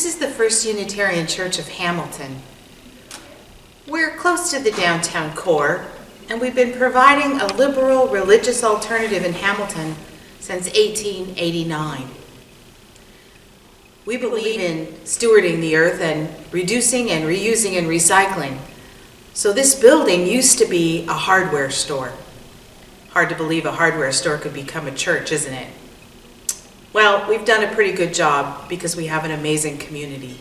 This is the First Unitarian Church of Hamilton. We're close to the downtown core, and we've been providing a liberal religious alternative in Hamilton since 1889. We believe in stewarding the earth and reducing and reusing and recycling. So this building used to be a hardware store. Hard to believe a hardware store could become a church, isn't it? Well, we've done a pretty good job because we have an amazing community.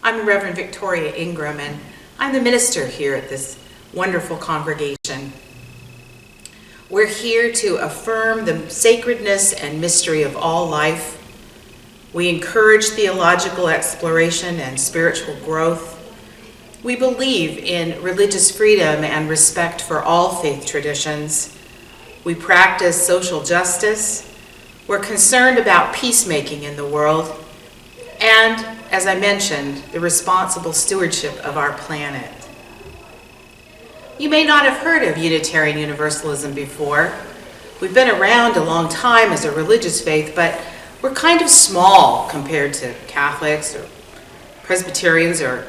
I'm Reverend Victoria Ingram, and I'm the minister here at this wonderful congregation. We're here to affirm the sacredness and mystery of all life. We encourage theological exploration and spiritual growth. We believe in religious freedom and respect for all faith traditions. We practice social justice. We're concerned about peacemaking in the world, and, as I mentioned, the responsible stewardship of our planet. You may not have heard of Unitarian Universalism before. We've been around a long time as a religious faith, but we're kind of small compared to Catholics or Presbyterians or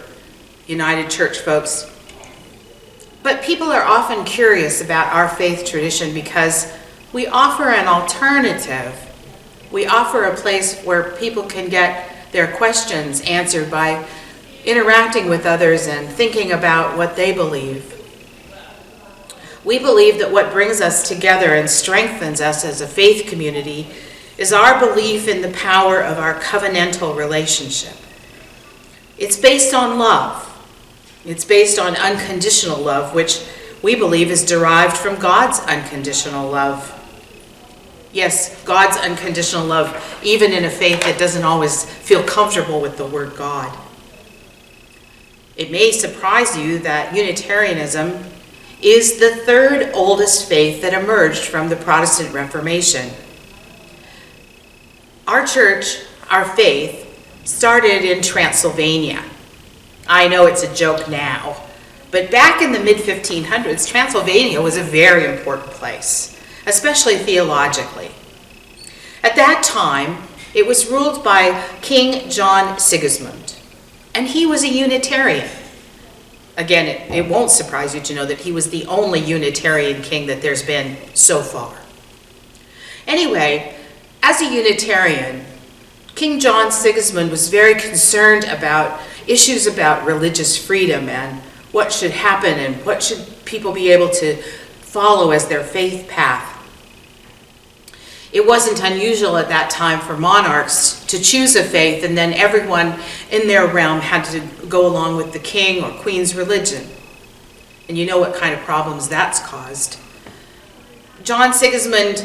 United Church folks. But people are often curious about our faith tradition because we offer an alternative. We offer a place where people can get their questions answered by interacting with others and thinking about what they believe. We believe that what brings us together and strengthens us as a faith community is our belief in the power of our covenantal relationship. It's based on love. It's based on unconditional love, which we believe is derived from God's unconditional love. Yes, God's unconditional love, even in a faith that doesn't always feel comfortable with the word God. It may surprise you that Unitarianism is the third oldest faith that emerged from the Protestant Reformation. Our church, our faith, started in Transylvania. I know it's a joke now, but back in the mid-1500s, Transylvania was a very important place, especially theologically. At that time, it was ruled by King John Sigismund, and he was a Unitarian. Again, it won't surprise you to know that he was the only Unitarian king that there's been so far. Anyway, as a Unitarian, King John Sigismund was very concerned about issues about religious freedom and what should happen and what should people be able to follow as their faith path. It wasn't unusual at that time for monarchs to choose a faith and then everyone in their realm had to go along with the king or queen's religion. And you know what kind of problems that's caused. John Sigismund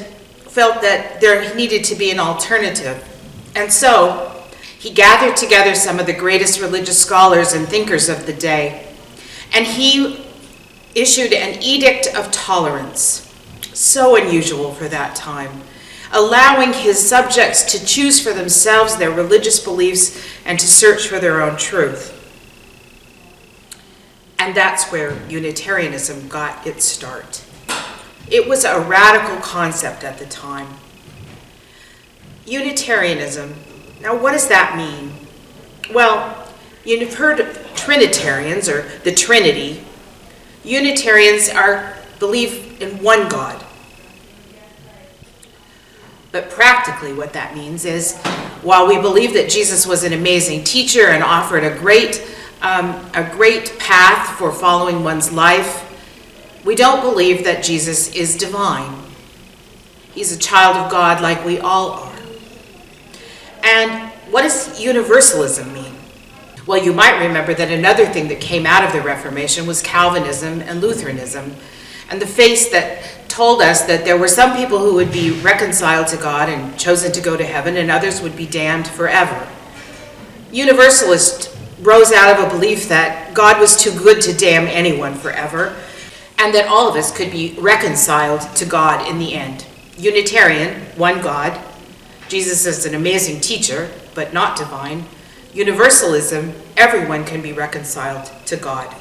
felt that there needed to be an alternative. And so he gathered together some of the greatest religious scholars and thinkers of the day, and he issued an edict of tolerance, so unusual for that time, allowing his subjects to choose for themselves their religious beliefs and to search for their own truth. And that's where Unitarianism got its start. It was a radical concept at the time. Unitarianism, now what does that mean? Well, you've heard of Trinitarians or the Trinity. Unitarians believe in one God. But practically what that means is, while we believe that Jesus was an amazing teacher and offered a great path for following one's life, we don't believe that Jesus is divine. He's a child of God like we all are. And what does universalism mean? Well, you might remember that another thing that came out of the Reformation was Calvinism and Lutheranism, and the faiths that told us that there were some people who would be reconciled to God and chosen to go to heaven, and others would be damned forever. Universalists rose out of a belief that God was too good to damn anyone forever, and that all of us could be reconciled to God in the end. Unitarian, one God. Jesus is an amazing teacher, but not divine. Universalism, everyone can be reconciled to God.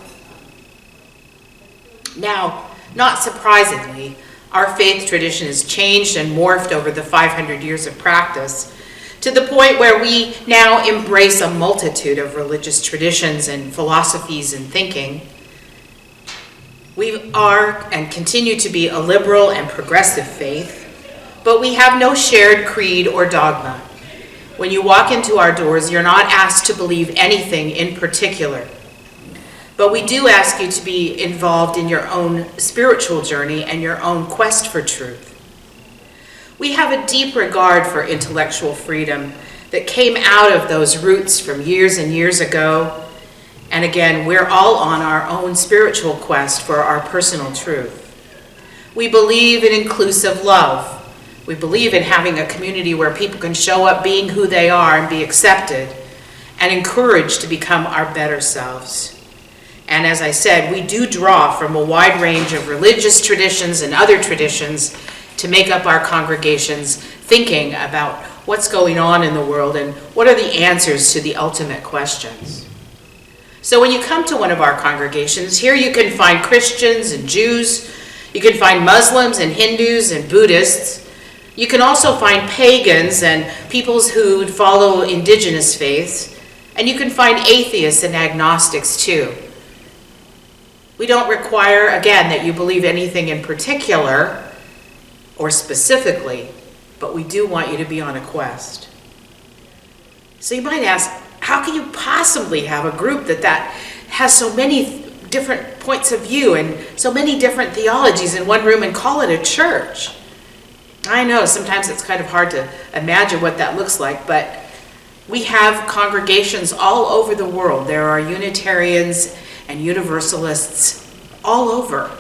Now, not surprisingly, our faith tradition has changed and morphed over the 500 years of practice to the point where we now embrace a multitude of religious traditions and philosophies and thinking. We are and continue to be a liberal and progressive faith, but we have no shared creed or dogma. When you walk into our doors, you're not asked to believe anything in particular. But we do ask you to be involved in your own spiritual journey and your own quest for truth. We have a deep regard for intellectual freedom that came out of those roots from years and years ago. And again, we're all on our own spiritual quest for our personal truth. We believe in inclusive love. We believe in having a community where people can show up being who they are and be accepted and encouraged to become our better selves. And as I said, we do draw from a wide range of religious traditions and other traditions to make up our congregations, thinking about what's going on in the world and what are the answers to the ultimate questions. So when you come to one of our congregations, here you can find Christians and Jews, you can find Muslims and Hindus and Buddhists. You can also find pagans and peoples who follow indigenous faiths, and you can find atheists and agnostics too. We don't require, again, that you believe anything in particular or specifically, but we do want you to be on a quest. So you might ask, how can you possibly have a group that has so many different points of view and so many different theologies in one room and call it a church? I know sometimes it's kind of hard to imagine what that looks like, but we have congregations all over the world. There are Unitarians and Universalists all over.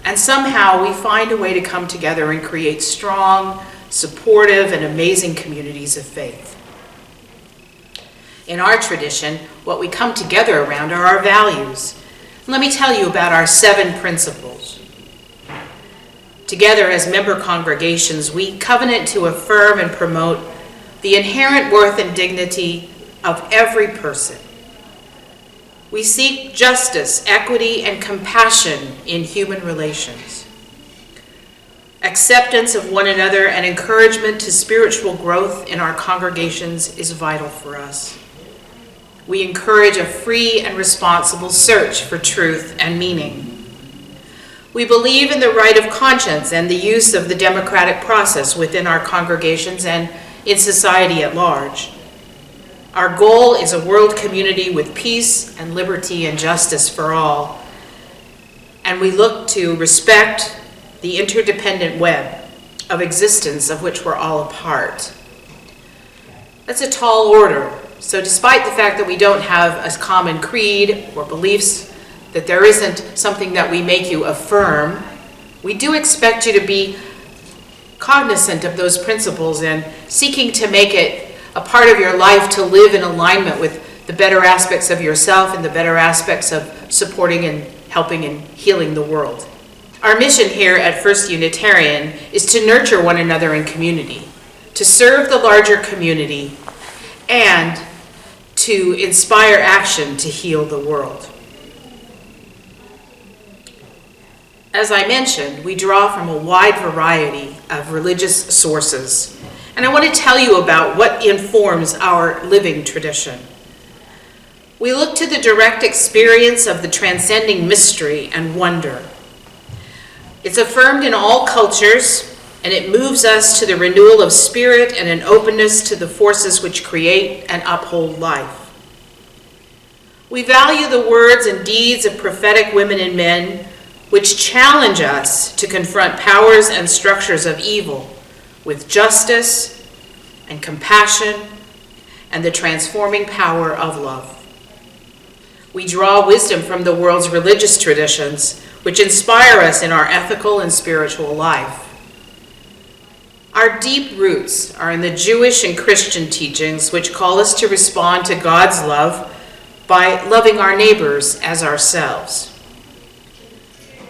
And somehow we find a way to come together and create strong, supportive, and amazing communities of faith. In our tradition, what we come together around are our values. Let me tell you about our 7 principles. Together as member congregations, we covenant to affirm and promote the inherent worth and dignity of every person. We seek justice, equity, and compassion in human relations. Acceptance of one another and encouragement to spiritual growth in our congregations is vital for us. We encourage a free and responsible search for truth and meaning. We believe in the right of conscience and the use of the democratic process within our congregations and in society at large. Our goal is a world community with peace and liberty and justice for all. And we look to respect the interdependent web of existence of which we're all a part. That's a tall order. So despite the fact that we don't have a common creed or beliefs, that there isn't something that we make you affirm, we do expect you to be cognizant of those principles and seeking to make it a part of your life to live in alignment with the better aspects of yourself and the better aspects of supporting and helping and healing the world. Our mission here at First Unitarian is to nurture one another in community, to serve the larger community, and to inspire action to heal the world. As I mentioned, we draw from a wide variety of religious sources. And I want to tell you about what informs our living tradition. We look to the direct experience of the transcending mystery and wonder. It's affirmed in all cultures, and it moves us to the renewal of spirit and an openness to the forces which create and uphold life. We value the words and deeds of prophetic women and men which challenge us to confront powers and structures of evil with justice and compassion and the transforming power of love. We draw wisdom from the world's religious traditions, which inspire us in our ethical and spiritual life. Our deep roots are in the Jewish and Christian teachings, which call us to respond to God's love by loving our neighbors as ourselves.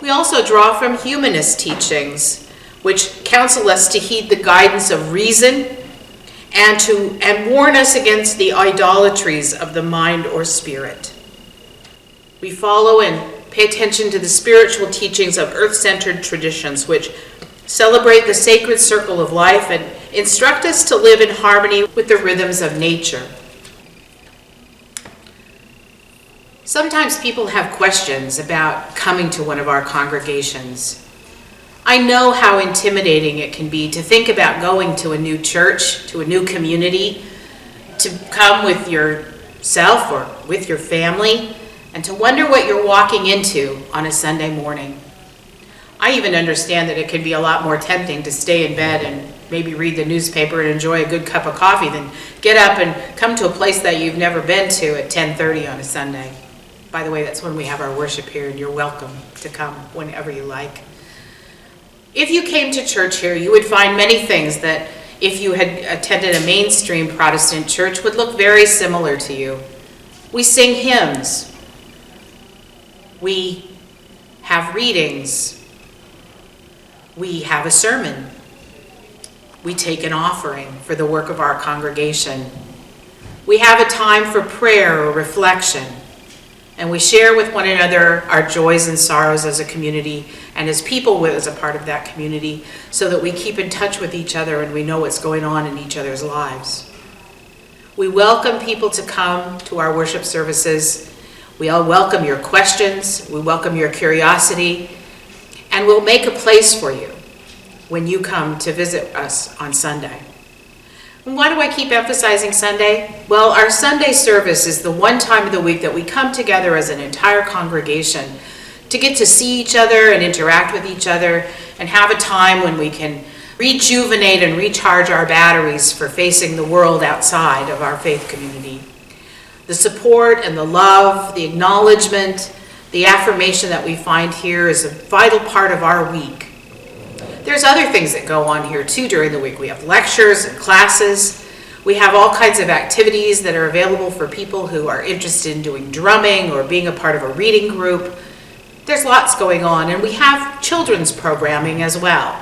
We also draw from humanist teachings, which counsel us to heed the guidance of reason and warn us against the idolatries of the mind or spirit. We follow and pay attention to the spiritual teachings of earth-centered traditions, which celebrate the sacred circle of life and instruct us to live in harmony with the rhythms of nature. Sometimes people have questions about coming to one of our congregations. I know how intimidating it can be to think about going to a new church, to a new community, to come with yourself or with your family, and to wonder what you're walking into on a Sunday morning. I even understand that it can be a lot more tempting to stay in bed and maybe read the newspaper and enjoy a good cup of coffee than get up and come to a place that you've never been to at 10:30 on a Sunday. By the way, that's when we have our worship here, and you're welcome to come whenever you like. If you came to church here, you would find many things that, if you had attended a mainstream Protestant church, would look very similar to you. We sing hymns. We have readings. We have a sermon. We take an offering for the work of our congregation. We have a time for prayer or reflection. And we share with one another our joys and sorrows as a community and as people as a part of that community, so that we keep in touch with each other and we know what's going on in each other's lives. We welcome people to come to our worship services. We all welcome your questions. We welcome your curiosity. And we'll make a place for you when you come to visit us on Sunday. And why do I keep emphasizing Sunday? Well, our Sunday service is the one time of the week that we come together as an entire congregation to get to see each other and interact with each other and have a time when we can rejuvenate and recharge our batteries for facing the world outside of our faith community. The support and the love, the acknowledgement, the affirmation that we find here is a vital part of our week. There's other things that go on here too during the week. We have lectures and classes. We have all kinds of activities that are available for people who are interested in doing drumming or being a part of a reading group. There's lots going on, and we have children's programming as well.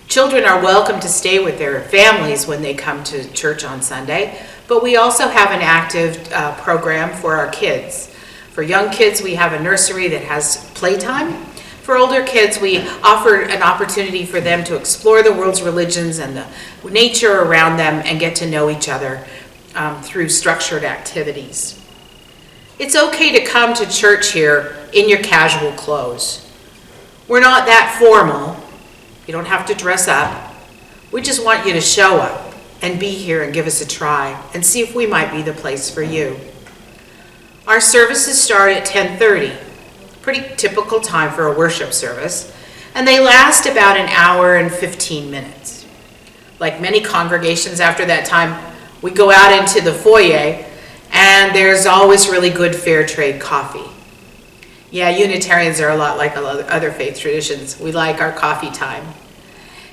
Children are welcome to stay with their families when they come to church on Sunday, but we also have an active program for our kids. For young kids, we have a nursery that has playtime. For older kids, we offer an opportunity for them to explore the world's religions and the nature around them and get to know each other through structured activities. It's okay to come to church here in your casual clothes. We're not that formal. You don't have to dress up. We just want you to show up and be here and give us a try and see if we might be the place for you. Our services start at 10:30. Pretty typical time for a worship service, and they last about an hour and 15 minutes. Like many congregations, after that time, we go out into the foyer, and there's always really good fair trade coffee. Yeah, Unitarians are a lot like other faith traditions. We like our coffee time.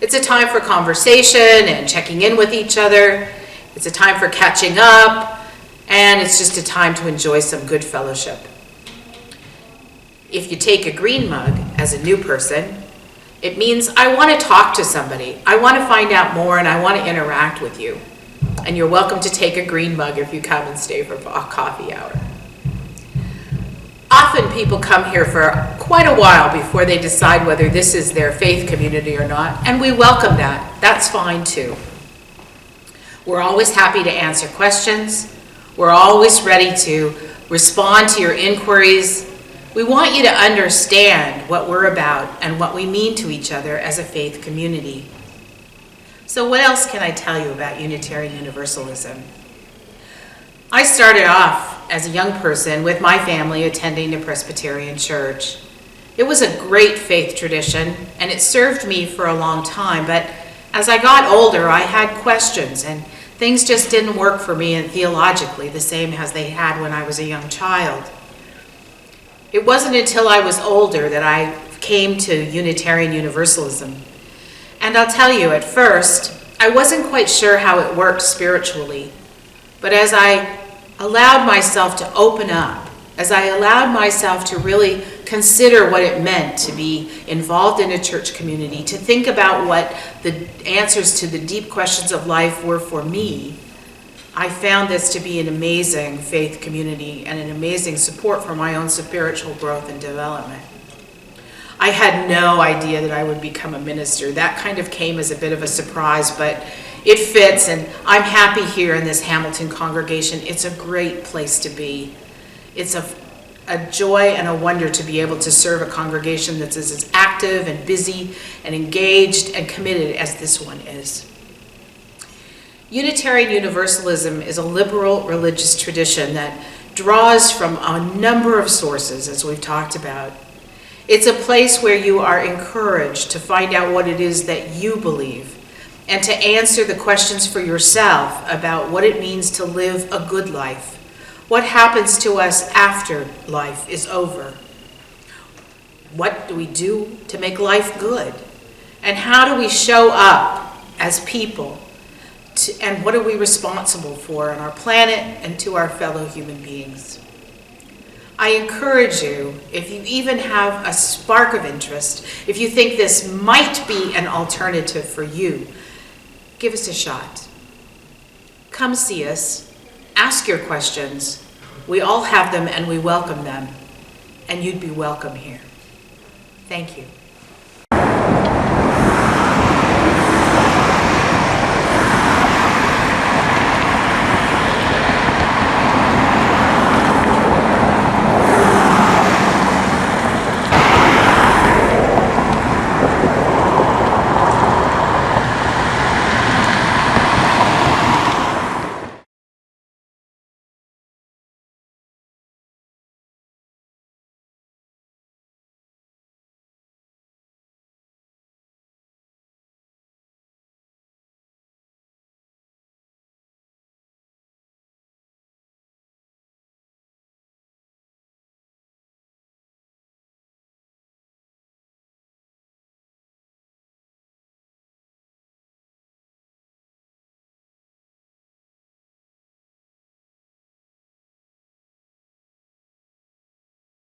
It's a time for conversation and checking in with each other. It's a time for catching up, and it's just a time to enjoy some good fellowship. If you take a green mug as a new person, it means I want to talk to somebody. I want to find out more, and I want to interact with you. And you're welcome to take a green mug if you come and stay for a coffee hour. Often people come here for quite a while before they decide whether this is their faith community or not, and we welcome that. That's fine too. We're always happy to answer questions. We're always ready to respond to your inquiries. We want you to understand what we're about and what we mean to each other as a faith community. So what else can I tell you about Unitarian Universalism? I started off as a young person with my family attending a Presbyterian church. It was a great faith tradition, and it served me for a long time, but as I got older, I had questions, and things just didn't work for me theologically the same as they had when I was a young child. It wasn't until I was older that I came to Unitarian Universalism. And I'll tell you, at first, I wasn't quite sure how it worked spiritually. But as I allowed myself to open up, as I allowed myself to really consider what it meant to be involved in a church community, to think about what the answers to the deep questions of life were for me, I found this to be an amazing faith community and an amazing support for my own spiritual growth and development. I had no idea that I would become a minister. That kind of came as a bit of a surprise, but It fits, and I'm happy here in this Hamilton congregation. It's a great place to be. It's a joy and a wonder to be able to serve a congregation that's as active and busy and engaged and committed as this one is. Unitarian Universalism is a liberal religious tradition that draws from a number of sources, as we've talked about. It's a place where you are encouraged to find out what it is that you believe and to answer the questions for yourself about what it means to live a good life. What happens to us after life is over? What do we do to make life good? And how do we show up as people? And what are we responsible for on our planet and to our fellow human beings? I encourage you, if you even have a spark of interest, if you think this might be an alternative for you, give us a shot. Come see us. Ask your questions. We all have them and we welcome them. And you'd be welcome here. Thank you.